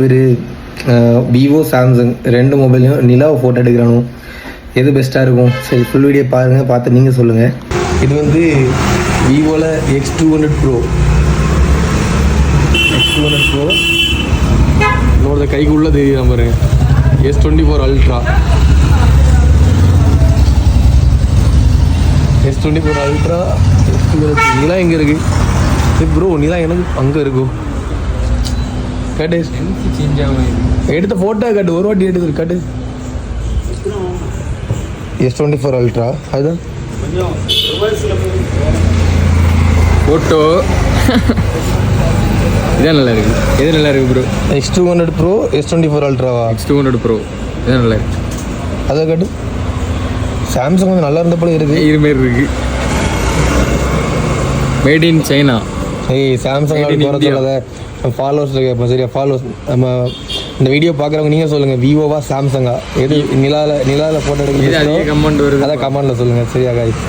பேர் Vivo Samsung ரெண்டு மொபைலையும் நிலாவை ஃபோட்டோ எடுக்கிறானோ எது பெஸ்ட்டாக இருக்கும்? சரி, ஃபுல் வீடியோ பாருங்கள், பார்த்து நீங்கள் சொல்லுங்கள். இது வந்து விவோவில் X200 Pro. X200 Pro இன்னொரு கைக்கு உள்ள தெரியுது பாருங்க. S24 Ultra. S24 Ultra. நிலா எங்கே இருக்குது? சரி ப்ரோ, நிலா எனக்கு அங்கே இருக்கும். கட்டு சேஞ்ச் ஆகும். எடுத்த ஃபோட்டோ கட்டு, ஒரு வாட்டி எடுத்து கட்டு. S24 Ultra அதுதான் ஃபோட்டோ. இதான் நல்லா இருக்கு. எது நல்லா இருக்கு bro? X200 Pro, S24 Ultraவா? X200 Pro இதான் நல்லா இருக்கு. அதை கட்டு. சாம்சங் வந்து நல்லா இருந்த போல இருக்கு. இதுமாரி இருக்கு. Made in China. ஏய், சாம்சங் போகிற சொல்லாத, ஃபாலோவர்ஸில் கேட்போம். சரியா? ஃபாலோவர்ஸ் நம்ம இந்த வீடியோ பார்க்குறவங்க நீங்கள் சொல்லுங்கள், விவோவா சாம்சங்கா எது நிலாவில் ஃபோட்டோ எடுக்கிறது? கமெண்ட் வருது, அதான் கமெண்ட்டில் சொல்லுங்கள். சரியா காய்ஸ்?